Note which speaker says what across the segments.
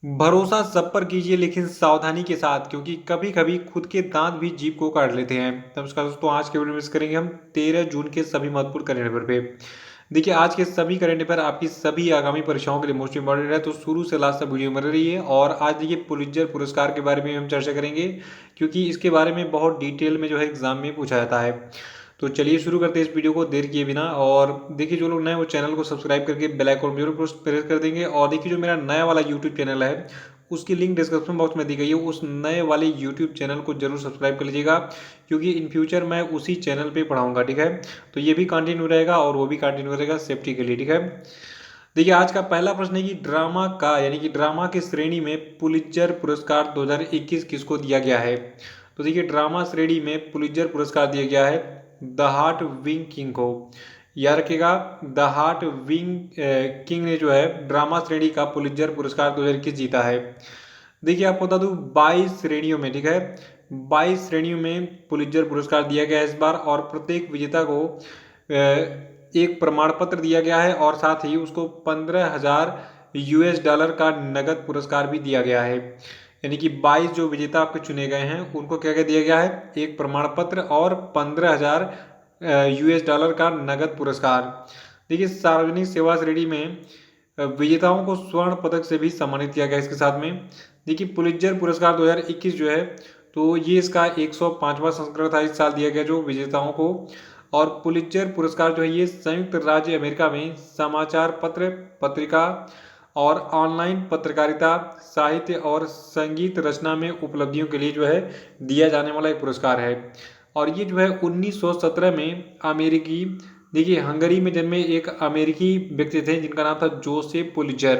Speaker 1: भरोसा सब पर कीजिए लेकिन सावधानी के साथ, क्योंकि कभी कभी खुद के दांत भी जीभ को काट लेते हैं। नमस्कार दोस्तों, आज के वीडियो में करेंगे हम 13 जून के सभी महत्वपूर्ण करंट अफेयर पे। देखिए, आज के सभी करंट अफेयर आपकी सभी आगामी परीक्षाओं के लिए मोस्ट इंपॉर्टेंट है, तो शुरू से लास्ट तक वीडियो में रही है। और आज देखिए, पुलित्जर पुरस्कार के बारे में हम चर्चा करेंगे, क्योंकि इसके बारे में बहुत डिटेल में एग्जाम में पूछा जाता है। तो चलिए शुरू करते हैं इस वीडियो को देर किए बिना। और देखिए, जो लोग नए वो चैनल को सब्सक्राइब करके बेल आइकन जरूर प्रेस कर देंगे। और देखिए, जो मेरा नया वाला यूट्यूब चैनल है उसकी लिंक डिस्क्रिप्शन बॉक्स में दी गई है, उस नए वाले यूट्यूब चैनल को जरूर सब्सक्राइब कर लीजिएगा, क्योंकि इन फ्यूचर मैं उसी चैनल पे पढ़ाऊंगा। ठीक है, तो ये भी कंटिन्यू रहेगा और वो भी कंटिन्यू रहेगा सेफ्टी के लिए। ठीक है, देखिए, आज का पहला प्रश्न है कि ड्रामा का यानी कि ड्रामा की श्रेणी में पुलित्जर पुरस्कार 2021 किसको दिया गया है। तो देखिए, ड्रामा श्रेणी में पुलित्जर पुरस्कार दिया गया है द हार्ट विंग किंग को। याद रखिएगा, द हार्ट विंग किंग ने ड्रामा श्रेणी का पुलित्जर पुरस्कार 2021 जीता है। देखिए, आपको बता दूं 22 श्रेणियों में, ठीक है, 22 श्रेणियों में पुलित्जर पुरस्कार दिया गया है इस बार। और प्रत्येक विजेता को एक प्रमाण पत्र दिया गया है और साथ ही उसको $15,000 का नगद पुरस्कार भी दिया गया है। यानी कि 22 जो विजेता आपके चुने गए हैं उनको क्या क्या दिया गया है, एक प्रमाण पत्र और $15,000 का नगद पुरस्कार। देखिए, सार्वजनिक सेवा श्रेणी में विजेताओं को स्वर्ण पदक से भी सम्मानित किया गया इसके साथ में। देखिए, पुलित्जर पुरस्कार 2021 तो ये इसका 105वां संस्करण था, इस साल दिया गया जो विजेताओं को। और पुलित्जर पुरस्कार ये संयुक्त राज्य अमेरिका में समाचार पत्र, पत्रिका और ऑनलाइन पत्रकारिता, साहित्य और संगीत रचना में उपलब्धियों के लिए दिया जाने वाला एक पुरस्कार है। और ये 1917 में अमेरिकी, देखिए, हंगरी में जन्मे एक अमेरिकी व्यक्ति थे जिनका नाम था जोसेफ पुलित्जर।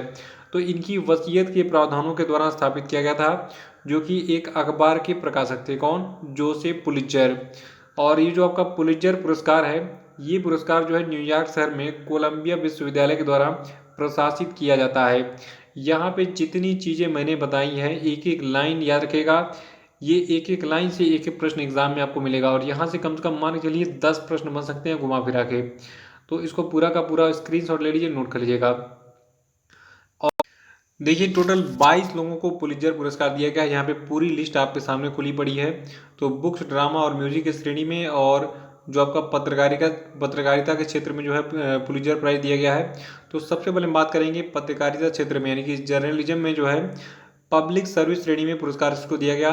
Speaker 1: तो इनकी वसीयत के प्रावधानों के द्वारा स्थापित किया गया था, जो कि एक अखबार के प्रकाशक थे। कौन? Joseph Pulitzer. और ये जो आपका पुलित्जर पुरस्कार है, ये पुरस्कार न्यूयॉर्क शहर में कोलंबिया विश्वविद्यालय के द्वारा प्रशासित किया जाता है। यहाँ पे जितनी चीज़ें मैंने बताई हैं, एक एक लाइन याद रखेगा। ये एक एक लाइन से एक एक प्रश्न एग्जाम में आपको मिलेगा, और यहाँ से कम मान के चलिए 10 प्रश्न बन सकते हैं घुमा फिरा के। तो इसको पूरा का पूरा स्क्रीनशॉट ले लीजिए, नोट कर लीजिएगा। देखिए, टोटल 22 लोगों को पुलित्जर पुरस्कार दिया गया है। यहाँ पे पूरी लिस्ट आपके सामने खुली पड़ी है। तो बुक्स, ड्रामा और म्यूजिक की श्रेणी में, और जो आपका पत्रकारिता के क्षेत्र में पुलित्जर प्राइज दिया गया है। तो सबसे पहले हम बात करेंगे पत्रकारिता क्षेत्र में, यानी कि जर्नलिज्म में पब्लिक सर्विस श्रेणी में पुरस्कार इसको दिया गया।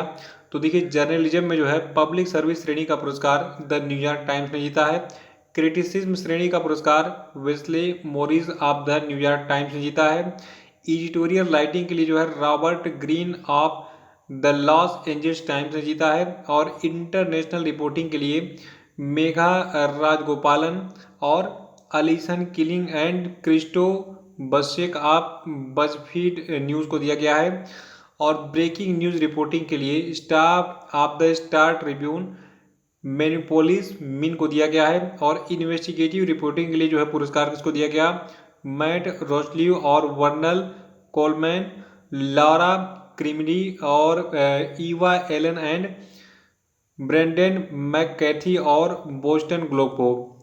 Speaker 1: तो देखिए, जर्नलिज्म में पब्लिक सर्विस श्रेणी का पुरस्कार द न्यूयॉर्क टाइम्स ने जीता है। क्रिटिसिज्म श्रेणी का पुरस्कार Wesley Morris of the New York Times ने जीता है। एडिटोरियल राइटिंग के लिए Robert Green of the Los Angeles Times ने जीता है। और इंटरनेशनल रिपोर्टिंग के लिए मेघा राजगोपालन और Alison Killing and Christo Buschek of BuzzFeed news को दिया गया है। और ब्रेकिंग न्यूज़ रिपोर्टिंग के लिए staff of the Star Tribune Minneapolis Minn को दिया गया है। और इन्वेस्टिगेटिव रिपोर्टिंग के लिए पुरस्कार किसको दिया गया, मैट रोस्लियो और वर्नल कोलमैन, लॉरा क्रिमरी और ईवा एलन एंड ब्रेंडन मैककैथी और बोस्टन ग्लोब को।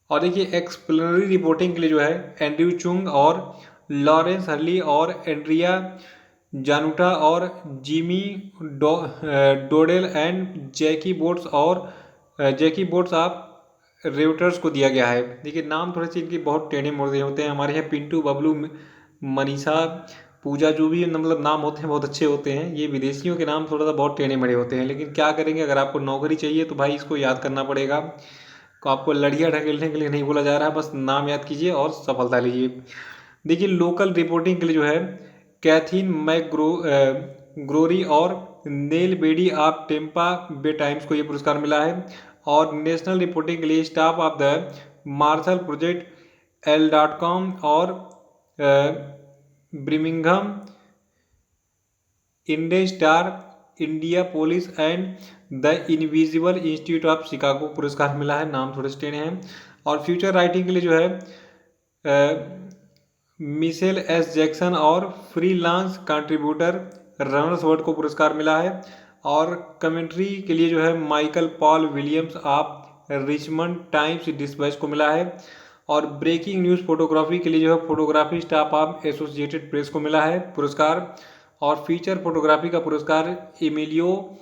Speaker 1: और देखिए, एक्सप्लेनरी रिपोर्टिंग के लिए एंड्रयू चुंग और लॉरेंस हर्ली और एंड्रिया जानूटा और Jaimi Dowdell and Jackie Botts of Reuters को दिया गया है। देखिए, नाम थोड़े से इनके बहुत टेढ़े मोड़े होते हैं। हमारे यहाँ पिंटू, बबलू, मनीषा, पूजा, जो भी मतलब नाम होते हैं बहुत अच्छे होते हैं। ये विदेशियों के नाम थोड़ा सा बहुत टेढ़े मेढ़े होते हैं, लेकिन क्या करेंगे, अगर आपको नौकरी चाहिए तो भाई इसको याद करना पड़ेगा। तो आपको लड़ियाँ ढकेलने के लिए नहीं बोला जा रहा है, बस नाम याद कीजिए और सफलता लीजिए। देखिए, लोकल रिपोर्टिंग के लिए कैथीन ग्रोरी और Neil Bedi of Tampa Bay Times को ये पुरस्कार मिला है। और नेशनल रिपोर्टिंग के लिए staff of the Marshall Project L.com और Birmingham IndyStar Indianapolis and the Invisible Institute of Chicago पुरस्कार मिला है। नाम थोड़े स्टेन हैं। और फ्यूचर राइटिंग के लिए मिशेल एस जैक्सन और फ्रीलांस कंट्रीब्यूटर रनर्सवर्थ को पुरस्कार मिला है। और कमेंट्री के लिए Michael Paul Williams of Richmond times dispatch को मिला है। और ब्रेकिंग न्यूज़ फोटोग्राफी के लिए जो है photography staff of associated press को मिला है पुरस्कार। और फीचर फोटोग्राफी का पुरस्कार एमिलियो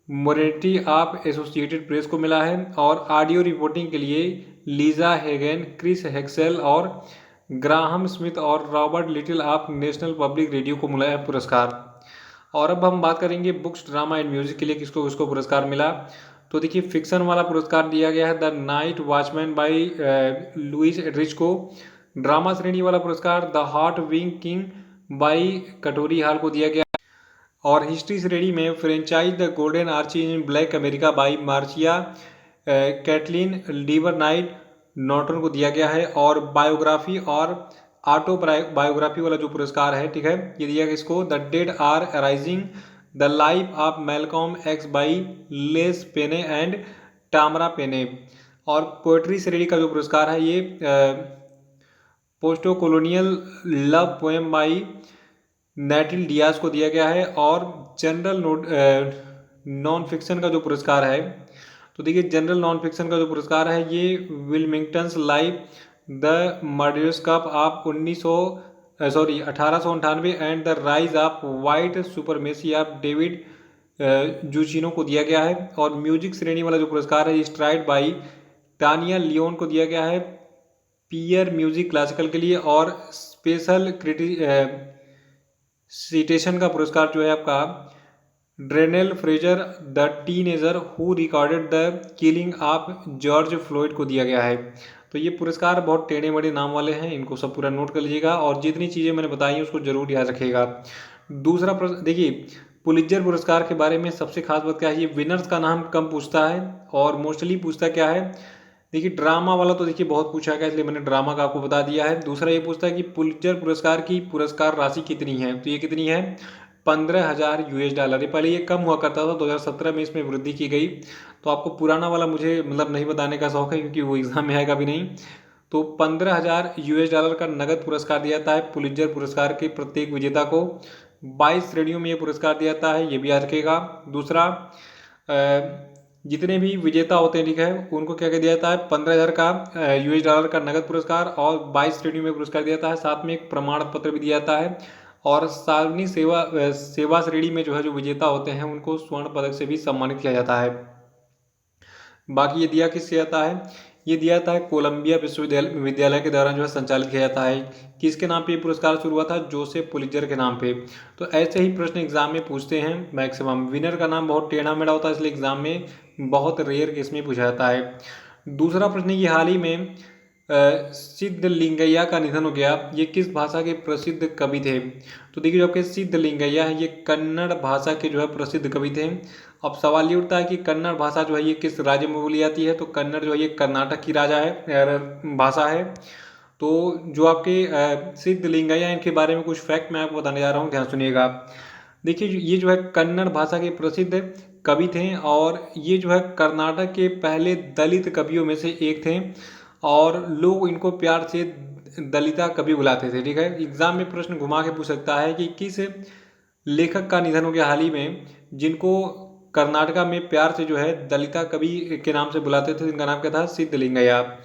Speaker 1: मोरेटी ऑफ एसोसिएटेड प्रेस को मिला है। और ऑडियो रिपोर्टिंग के लिए लीजा हेगन, क्रिस हेक्सेल और ग्राहम स्मिथ और Robert little of national public radio को मिला है पुरस्कार। और अब हम बात करेंगे बुक्स, ड्रामा एंड म्यूजिक के लिए किसको किसको पुरस्कार मिला। तो देखिए फिक्शन वाला पुरस्कार दिया गया है the Night Watchman by Louise Erdrich को। ड्रामा श्रेणी वाला पुरस्कार the Hot Wing King by Katori Hall को दिया गया। और हिस्ट्री श्रेणी में Franchise the Golden Arches in Black America by Marcia Chatelain Liveright Norton को दिया गया है। और बायोग्राफी और ऑटो बायोग्राफी वाला जो पुरस्कार है, ठीक है, ये दिया गया इसको the Dead Are Arising the Life of Malcolm X by Les Payne and Tamara Payne. और पोएट्री श्रेणी का जो पुरस्कार है ये postcolonial love poem by Natalie Diaz को दिया गया है। और जनरल नॉन फिक्शन का जो पुरस्कार है, तो देखिए जनरल नॉन फिक्शन का जो पुरस्कार है ये Wilmington's life the murderous coup of 1898 and the rise of white supremacy of David Zucchino को दिया गया है। और म्यूजिक श्रेणी वाला जो पुरस्कार है स्ट्राइड बाई टानिया लियोन को दिया गया है पियर म्यूजिक क्लासिकल के लिए। और स्पेशल सिटेशन का पुरस्कार जो है आपका Darnella Frazier the teenager who recorded the killing of George Floyd को दिया गया है। तो ये पुरस्कार बहुत टेढ़े मेढ़े नाम वाले हैं, इनको सब पूरा नोट कर लीजिएगा और जितनी चीज़ें मैंने बताई हैं उसको जरूर याद रखिएगा। दूसरा प्रश्न देखिए, पुलित्जर पुरस्कार के बारे में सबसे खास बात क्या है, ये विनर्स का नाम कम पूछता है और मोस्टली पूछता क्या है, देखिए ड्रामा वाला तो देखिए बहुत पूछा गया इसलिए मैंने ड्रामा का आपको बता दिया है। दूसरा ये पूछता है कि पुलित्जर पुरस्कार की पुरस्कार राशि कितनी है, तो ये कितनी है $15,000। ये पहले ये कम हुआ करता था, 2017 में इसमें वृद्धि की गई। तो आपको पुराना वाला मुझे मतलब नहीं बताने का शौक है क्योंकि वो एग्जाम में आएगा भी नहीं। तो $15,000 का नगद पुरस्कार दिया जाता है पुलित्जर पुरस्कार के प्रत्येक विजेता को। 22 श्रेणियों में ये पुरस्कार दिया जाता है, ये भी याद रखिएगा। दूसरा जितने भी विजेता होते हैं, ठीक है, उनको क्या क्या दिया जाता है, $15,000 का नगद पुरस्कार और 22 श्रेणियों में पुरस्कार दिया जाता है, साथ में एक प्रमाण पत्र भी दिया जाता है। और सार्वजनिक सेवा श्रेणी में जो है जो विजेता होते हैं उनको स्वर्ण पदक से भी सम्मानित किया जाता है। बाकी ये दिया किससे जाता है, ये दिया जाता है कोलंबिया विश्वविद्यालय के द्वारा जो है संचालित किया जाता है। किसके नाम पे ये पुरस्कार शुरू हुआ था, जोसेफ पुलित्जर के नाम पे। तो ऐसे ही प्रश्न एग्जाम में पूछते हैं मैक्सिमम। विनर का नाम बहुत टेढ़ा मेढ़ा होता है इसलिए एग्जाम में बहुत रेयर केस में पूछा जाता है। दूसरा प्रश्न ये हाल ही में सिद्धलिंगैया का निधन हो गया, ये किस भाषा के प्रसिद्ध कवि थे। तो देखिए जो आपके सिद्धलिंगैया है ये कन्नड़ भाषा के जो है प्रसिद्ध कवि थे। अब सवाल ये उठता है कि कन्नड़ भाषा जो है ये किस राज्य में बोली जाती है, तो कन्नड़ जो है ये कर्नाटक की भाषा है। तो जो आपके सिद्धलिंगैया इनके बारे में कुछ फैक्ट मैं आपको बताने जा रहा हूँ, ध्यान सुनिएगा। देखिए ये जो है कन्नड़ भाषा के प्रसिद्ध कवि थे और ये जो है कर्नाटक के पहले दलित कवियों में से एक थे और लोग इनको प्यार से दलिता कवि बुलाते थे, ठीक है। एग्जाम में प्रश्न घुमा के पूछ सकता है कि किस लेखक का निधन हो गया हाल ही में जिनको कर्नाटका में प्यार से जो है दलिता कवि के नाम से बुलाते थे, इनका नाम क्या था, सिद्धलिंगैया।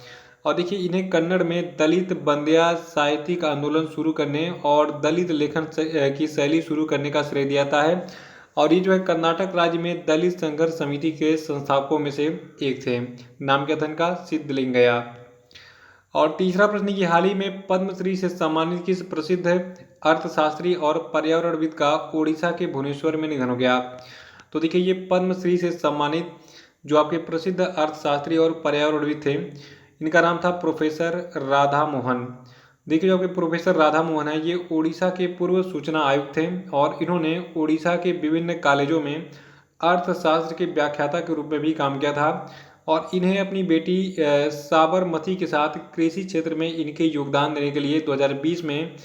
Speaker 1: और देखिए इन्हें कन्नड़ में दलित बंध्या साहित्यिक आंदोलन शुरू करने और दलित लेखन की शैली शुरू करने का श्रेय दिया जाता है। और ये जो है कर्नाटक राज्य में दलित संघर्ष समिति के संस्थापकों में से एक थे। नाम क्या था इनका, सिद्धलिंगैया। और तीसरा प्रश्न की हाल ही में पद्मश्री से सम्मानित किस प्रसिद्ध अर्थशास्त्री और पर्यावरणविद का ओडिशा के भुवनेश्वर में निधन हो गया। तो देखिए ये पद्मश्री से सम्मानित जो आपके प्रसिद्ध अर्थशास्त्री और पर्यावरणविद थे इनका नाम था प्रोफेसर राधा मोहन। देखिए जो आपके प्रोफेसर राधा मोहन है ये ओडिशा के पूर्व सूचना आयुक्त थे और इन्होंने ओडिशा के विभिन्न कॉलेजों में अर्थशास्त्र के व्याख्याता के रूप में भी काम किया था। और इन्हें अपनी बेटी साबरमती के साथ कृषि क्षेत्र में इनके योगदान देने के लिए 2020 में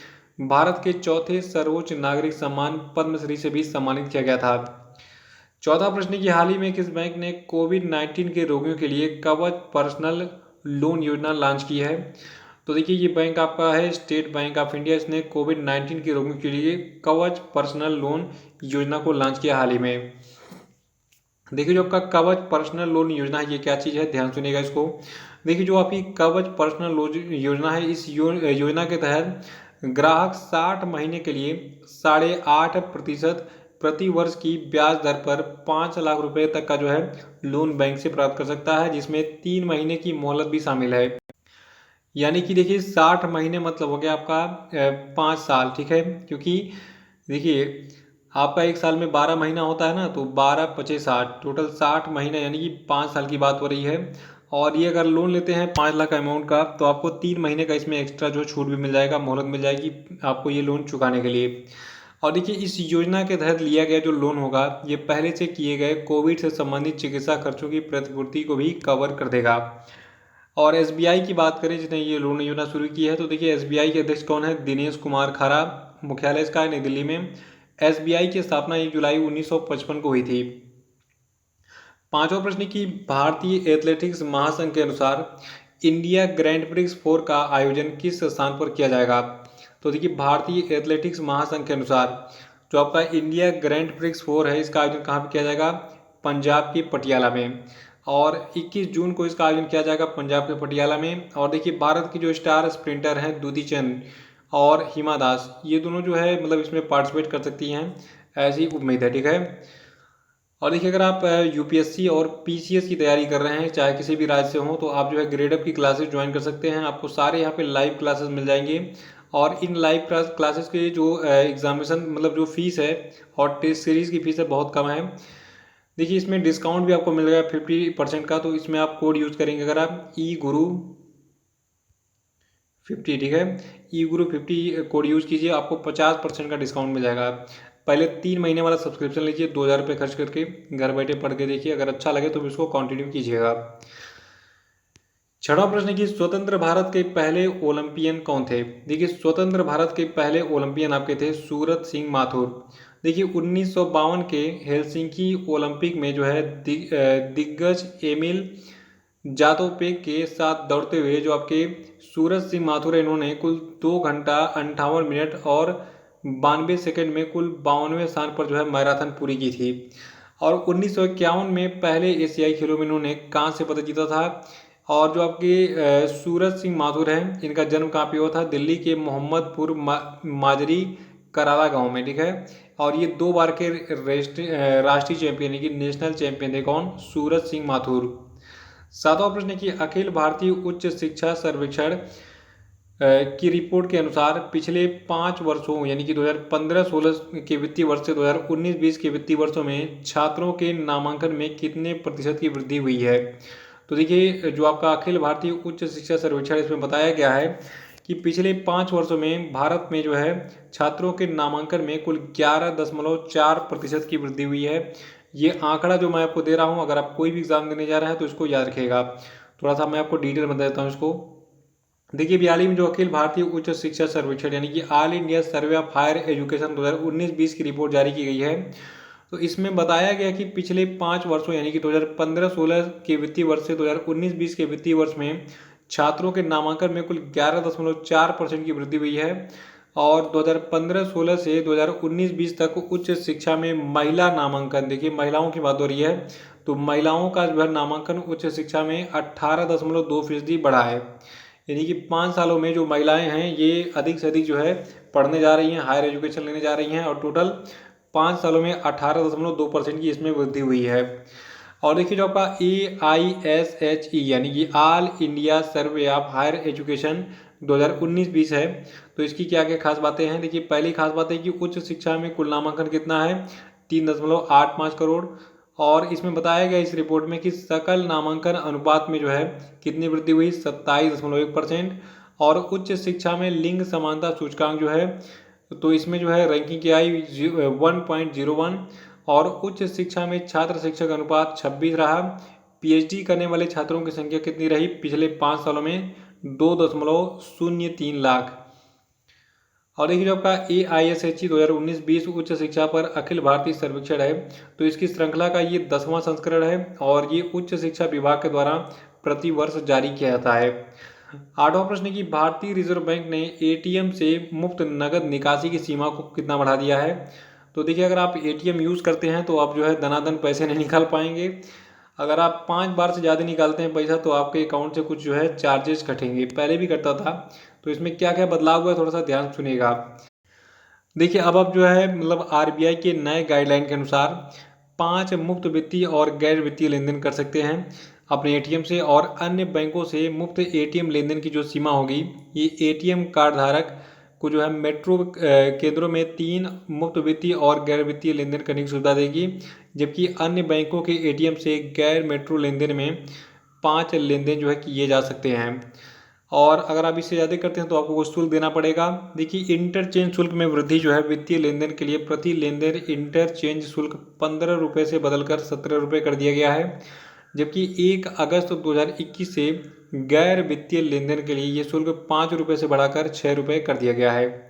Speaker 1: भारत के चौथे सर्वोच्च नागरिक सम्मान पद्मश्री से भी सम्मानित किया गया था। चौथा प्रश्न की हाल ही में किस बैंक ने कोविड-19 के रोगियों के लिए कवच पर्सनल लोन योजना लॉन्च की है। तो देखिए ये बैंक आपका है स्टेट बैंक ऑफ इंडिया, इसने कोविड-19 के रोगियों के लिए कवच पर्सनल लोन योजना को लॉन्च किया हाल ही में। देखिए जो आपका कवच पर्सनल लोन योजना है ये क्या चीज़ है, ध्यान सुनिएगा इसको। देखिए जो आपकी कवच पर्सनल योजना है, इस योजना के तहत ग्राहक 60 महीने के लिए 8.5% प्रति वर्ष की ब्याज दर पर 5 लाख रुपए तक का जो है लोन बैंक से प्राप्त कर सकता है, जिसमें 3 महीने की मोहलत भी शामिल है। यानी कि देखिए 60 महीने मतलब हो गया आपका 5 साल, ठीक है। क्योंकि देखिए आपका एक साल में 12 महीना होता है ना, तो 12 × 5 = 60, टोटल 60 महीने यानी कि 5 साल की बात हो रही है। और ये अगर लोन लेते हैं 5 लाख अमाउंट का, तो आपको 3 महीने का इसमें एक्स्ट्रा जो छूट भी मिल जाएगा, मोहलत मिल जाएगी आपको ये लोन चुकाने के लिए। और देखिए इस योजना के तहत लिया गया जो लोन होगा, ये पहले से किए गए कोविड से संबंधित चिकित्सा खर्चों की प्रतिपूर्ति को भी कवर कर देगा। और एसबीआई की बात करें जिसने ये लोन योजना शुरू की है, तो देखिए एसबीआई के अध्यक्ष कौन है? दिनेश कुमार खारा। मुख्यालय इसका है नई दिल्ली में। एसबीआई की स्थापना 1 जुलाई 1955 को हुई थी। पांचवा प्रश्न की भारतीय एथलेटिक्स महासंघ के अनुसार इंडिया ग्रैंड प्रिक्स 4 का आयोजन किस स्थान पर किया जाएगा? तो देखिए भारतीय एथलेटिक्स महासंघ के अनुसार जो आपका इंडिया ग्रैंड प्रिक्स 4 है, इसका आयोजन कहाँ पर किया जाएगा? पंजाब की पटियाला में। और 21 जून को इसका आयोजन किया जाएगा पंजाब के पटियाला में। और देखिए भारत की जो स्टार स्प्रिंटर हैं दुती चंद और हिमा दास, ये दोनों जो है मतलब इसमें पार्टिसिपेट कर सकती हैं, ऐसी उम्मीद है, ठीक है। और देखिए अगर आप यूपीएससी और पीसीएस की तैयारी कर रहे हैं, चाहे किसी भी राज्य से हो, तो आप जो है ग्रेड अप की क्लासेस ज्वाइन कर सकते हैं। आपको सारे यहाँ पे लाइव क्लासेस मिल जाएंगे। और इन लाइव क्लासेस के जो एग्जामिनेशन मतलब जो फीस है और टेस्ट सीरीज की फीस है बहुत कम है। देखिए इसमें डिस्काउंट भी आपको मिल जाएगा 50% का। तो इसमें आप कोड यूज़ करेंगे अगर आप E-Guru 50, ठीक है, E-Guru 50 कोड यूज़ कीजिए, आपको 50% का डिस्काउंट मिल जाएगा। पहले 3 महीने वाला सब्सक्रिप्शन लीजिए 2,000 रुपये खर्च करके, घर बैठे पढ़ के देखिए, अगर अच्छा लगे तो इसको कंटिन्यू कीजिएगा। छठवां प्रश्न की स्वतंत्र भारत के पहले ओलंपियन कौन थे? देखिए स्वतंत्र भारत के पहले ओलंपियन आपके थे सूरत सिंह माथुर। देखिए 1952 के हेलसिंकी ओलंपिक में जो है दिग्गज एमिल जातोपेक के साथ दौड़ते हुए जो आपके सूरज सिंह माथुर है, इन्होंने कुल 2 घंटा 58 मिनट और 92 सेकंड में कुल 52वें स्थान पर जो है मैराथन पूरी की थी। और 1951 में पहले एशियाई खेलों में इन्होंने कांस्य पदक जीता था। और जो आपके सूरज सिंह माथुर हैं, इनका जन्म कहाँ पे हुआ था? दिल्ली के मोहम्मदपुर माजरी कराला गांव में, ठीक है। और ये 2 बार के राष्ट्रीय चैंपियन यानी कि नेशनल चैंपियन थे। कौन? सूरज सिंह माथुर। सातवां प्रश्न की अखिल भारतीय उच्च शिक्षा सर्वेक्षण की रिपोर्ट के अनुसार पिछले 5 वर्षों यानी कि 2015-16 के वित्तीय वर्ष से 2019-20 के वित्तीय वर्षों में छात्रों के नामांकन में कितने प्रतिशत की वृद्धि हुई है? तो देखिए जो आपका अखिल भारतीय उच्च शिक्षा सर्वेक्षण, इसमें बताया गया है कि पिछले 5 वर्षों में भारत में जो है छात्रों के नामांकन में कुल 11.4% की वृद्धि हुई है। ये आंकड़ा जो मैं आपको दे रहा हूँ, अगर आप कोई भी एग्जाम देने जा रहे हैं तो इसको याद रखिएगा। थोड़ा सा मैं आपको डिटेल बता देता हूँ इसको। देखिए 42 में जो अखिल भारतीय उच्च शिक्षा सर्वेक्षण यानी कि All India Survey of Higher Education 2019-20 की रिपोर्ट जारी की गई है, तो इसमें बताया गया कि पिछले 5 वर्षों यानी कि 2015-16 के वित्तीय वर्ष से 2019-20 के वित्तीय वर्ष में छात्रों के नामांकन में कुल 11.4% की वृद्धि हुई है। और 2015-16 से 2019-20 तक उच्च शिक्षा में महिला नामांकन, देखिए महिलाओं की बात हो रही है, तो महिलाओं का जो है नामांकन उच्च शिक्षा में 18.2% बढ़ा है। यानी कि 5 सालों में जो महिलाएं हैं ये अधिक से अधिक जो है पढ़ने जा रही हैं, हायर एजुकेशन लेने जा रही हैं, और टोटल 5 सालों में 18.2% की इसमें वृद्धि हुई है। और देखिए जो आपका AISHE यानी कि All India Survey of Higher Education 2019-20 है, तो इसकी क्या क्या खास बातें हैं? देखिए पहली खास बात है कि उच्च शिक्षा में कुल नामांकन कितना है? 3.85 करोड़। और इसमें बताया गया इस रिपोर्ट में कि सकल नामांकन अनुपात में जो है कितनी वृद्धि हुई? 27.1%। और उच्च शिक्षा में लिंग समानता सूचकांक जो है, तो इसमें जो है रैंकिंग की आई 1.01। और उच्च शिक्षा में छात्र शिक्षक अनुपात 26 रहा। पीएचडी करने वाले छात्रों की संख्या कितनी रही पिछले 5 सालों में? 2.03 लाख। और देखिए जो आपका AISHE 2019-20 उच्च शिक्षा पर अखिल भारतीय सर्वेक्षण है, तो इसकी श्रृंखला का ये 10वां संस्करण है और ये उच्च शिक्षा विभाग के द्वारा प्रति वर्ष जारी किया जाता है। 8वां प्रश्न की भारतीय रिजर्व बैंक ने ATM से मुफ्त नगद निकासी की सीमा को कितना बढ़ा दिया है? तो देखिए अगर आप ATM यूज़ करते हैं तो आप जो है दनादन पैसे नहीं निकाल पाएंगे। अगर आप 5 बार से ज़्यादा निकालते हैं पैसा तो आपके अकाउंट से कुछ जो है चार्जेस कटेंगे। पहले भी कटता था, तो इसमें क्या क्या बदलाव हुआ है थोड़ा सा ध्यान सुनिएगा आप। देखिए अब जो है मतलब आरबीआई के नए गाइडलाइन के अनुसार 5 मुफ्त वित्तीय और गैर वित्तीय लेनदेन कर सकते हैं अपने एटीएम से, और अन्य बैंकों से मुफ्त एटीएम लेनदेन की जो सीमा होगी, ये एटीएम कार्ड धारक को जो है मेट्रो केंद्रों में 3 मुफ्त वित्तीय और गैर वित्तीय लेनदेन करने की सुविधा देगी, जबकि अन्य बैंकों के एटीएम से गैर मेट्रो लेनदेन में 5 लेनदेन जो है किए जा सकते हैं। और अगर आप इससे ज़्यादा करते हैं तो आपको कुछ शुल्क देना पड़ेगा। देखिए इंटरचेंज शुल्क में वृद्धि जो है वित्तीय लेनदेन के लिए प्रति लेनदेन इंटरचेंज शुल्क 15 रुपये से बदलकर 17 रुपये कर दिया गया है, जबकि 1 अगस्त 2021 से गैर वित्तीय लेनदेन के लिए ये शुल्क 5 रुपये से बढ़ाकर 6 रुपये कर दिया गया है।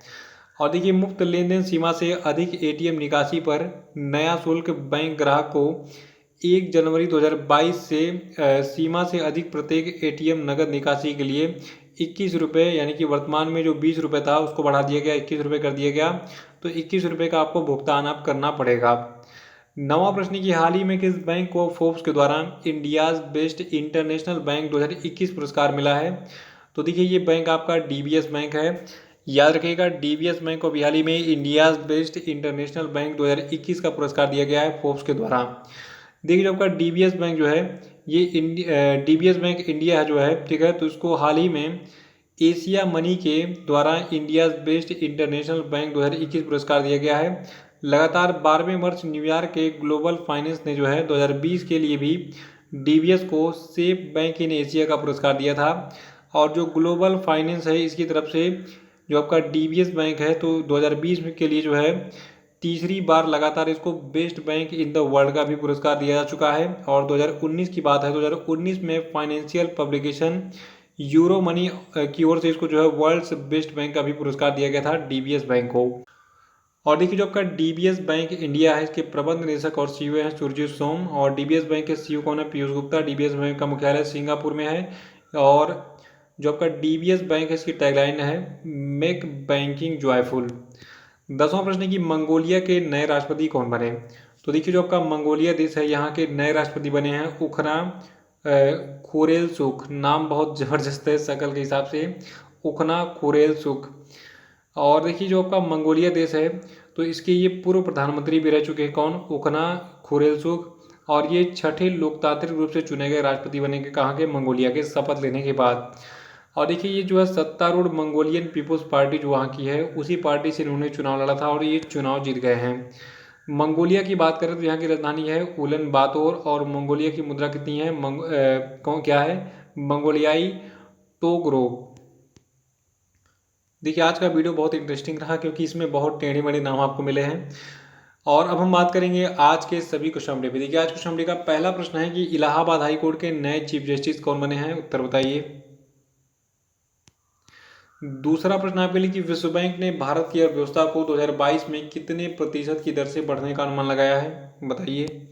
Speaker 1: और देखिए मुफ्त लेनदेन सीमा से अधिक एटीएम निकासी पर नया शुल्क बैंक ग्राहक को 1 जनवरी 2022 से सीमा से अधिक प्रत्येक एटीएम नगद निकासी के लिए 21 रुपये, यानी कि वर्तमान में जो 20 रुपये था उसको बढ़ा दिया गया, 21 रुपये कर दिया गया, तो 21 रुपये का आपको भुगतान आप करना पड़ेगा। नवा प्रश्न की हाल ही में किस बैंक को फोर्ब्स के द्वारा इंडियाज बेस्ट इंटरनेशनल बैंक 2021 पुरस्कार मिला है? तो देखिए ये बैंक आपका डीबीएस बैंक है। याद रखिएगा डीबीएस बैंक को अभी हाल ही में इंडियाज बेस्ट इंटरनेशनल बैंक 2021 का पुरस्कार दिया गया है फोर्ब्स के द्वारा। देखिए जो आपका डीबीएस बैंक जो है ये डीबीएस बैंक इंडिया जो है, ठीक है, तो इसको हाल ही में एशिया मनी के द्वारा इंडियाज बेस्ट इंटरनेशनल बैंक 2021 पुरस्कार दिया गया है। लगातार 12वें वर्ष न्यूयॉर्क के ग्लोबल फाइनेंस ने जो है 2020 के लिए भी डीबीएस को सेफ बैंक इन एशिया का पुरस्कार दिया था, और जो ग्लोबल फाइनेंस है इसकी तरफ से जो आपका डीबीएस बैंक है तो 2020 के लिए जो है तीसरी बार लगातार इसको best bank in the world का भी पुरस्कार दिया जा चुका है। और 2019 की बात है, 2019 में फाइनेंशियल पब्लिकेशन यूरो मनी की ओर से इसको जो है वर्ल्ड्स बेस्ट बैंक का भी पुरस्कार दिया गया था डीबीएस बैंक को। और देखिए जो आपका डीबीएस बैंक इंडिया है इसके प्रबंध निदेशक और सीईओ हैं सुरजीत सोम, और डीबीएस बैंक के सीईओ कौन है? पीयूष गुप्ता। डीबीएस बैंक का मुख्यालय सिंगापुर में है। और जो आपका डीबीएस बैंक है इसकी टैगलाइन है मेक बैंकिंग जॉयफुल। 10वां प्रश्न है कि मंगोलिया के नए राष्ट्रपति कौन बने? तो देखिए जो आपका मंगोलिया देश है यहाँ के नए राष्ट्रपति बने हैं उखना खुरेलसुख। नाम बहुत ज़बरदस्त है शक्ल के हिसाब से, उखना खुरेलसुख। और देखिए जो आपका मंगोलिया देश है तो इसके ये पूर्व प्रधानमंत्री भी रह चुके हैं, कौन? उखना खुरेलसुख। और ये छठे लोकतांत्रिक रूप से चुने गए राष्ट्रपति बने के, कहाँ के? मंगोलिया के, शपथ लेने के बाद। और देखिए ये जो है सत्तारूढ़ मंगोलियन पीपुल्स पार्टी जो वहाँ की है उसी पार्टी से इन्होंने चुनाव लड़ा था और ये चुनाव जीत गए हैं। मंगोलिया की बात करें तो यहाँ की राजधानी है उलन बातोर, और मंगोलिया की मुद्रा कितनी है? कौन क्या है? मंगोलियाई टोगरो। देखिए आज का वीडियो बहुत इंटरेस्टिंग रहा क्योंकि इसमें बहुत टेढ़े मेढ़े नाम आपको मिले हैं। और अब हम बात करेंगे आज के सभी क्वेश्चन अपडेट पे। देखिए आज क्वेश्चन अपडेट का पहला प्रश्न है कि इलाहाबाद हाई कोर्ट के नए चीफ जस्टिस कौन बने हैं? उत्तर बताइए। दूसरा प्रश्न आपके लिए कि विश्व बैंक ने भारत की अर्थव्यवस्था को 2022 में कितने प्रतिशत की दर से बढ़ने का अनुमान लगाया है? बताइए।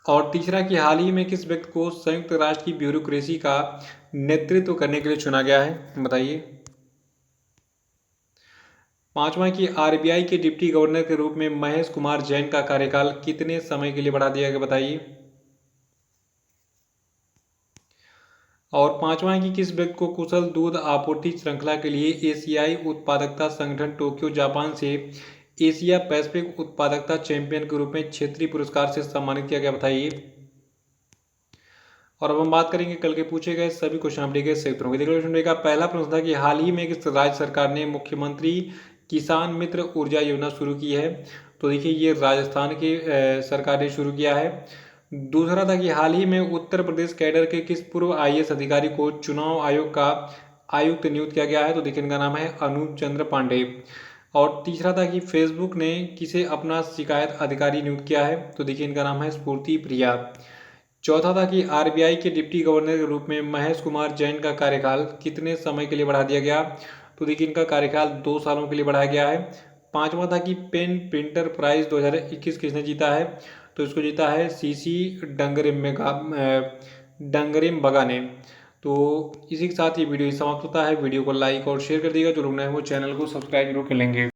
Speaker 1: और तीसरा कि हाल ही में किस व्यक्ति को संयुक्त राष्ट्र की ब्यूरोक्रेसी का नेतृत्व करने के लिए चुना गया है? बताइए। पांचवा कि आरबीआई के डिप्टी गवर्नर के रूप में महेश कुमार जैन का कार्यकाल कितने समय के लिए बढ़ा दिया गया? बताइए। और पांचवा कि किस व्यक्ति को कुशल दूध आपूर्ति श्रृंखला के लिए एशियाई उत्पादकता संगठन टोक्यो जापान से एशिया पैसिफिक उत्पादकता चैंपियन के रूप में क्षेत्रीय पुरस्कार से सम्मानित किया गया? बताइए। और अब हम बात करेंगे कल के पूछे गए सभी क्वेश्चन अपडेट के सही उत्तरों की। देखिए क्वेश्चन का पहला प्रश्न था कि हाल ही में किस राज्य सरकार ने मुख्यमंत्री किसान मित्र ऊर्जा योजना शुरू की है? तो देखिए ये राजस्थान की सरकार ने शुरू किया है। दूसरा था कि हाल ही में उत्तर प्रदेश कैडर के किस पूर्व आईएएस अधिकारी को चुनाव आयोग का आयुक्त नियुक्त किया गया है? तो देखिए इनका नाम है अनूप चंद्र पांडे। और तीसरा था कि फेसबुक ने किसे अपना शिकायत अधिकारी नियुक्त किया है? तो देखिए इनका नाम है स्फूर्ति प्रिया। चौथा था कि आरबीआई के डिप्टी गवर्नर के रूप में महेश कुमार जैन का कार्यकाल कितने समय के लिए बढ़ा दिया गया? तो देखिए इनका कार्यकाल 2 सालों के लिए बढ़ाया गया है। पांचवा था कि पेन प्रिंटर प्राइज 2021 किसने जीता है? तो इसको जीता है सीसी डंगरेमबगा ने। तो इसी के साथ ये वीडियो समाप्त होता है। वीडियो को लाइक और शेयर कर दिएगा, जो लोग नए हैं वो चैनल को सब्सक्राइब जरूर कर लेंगे।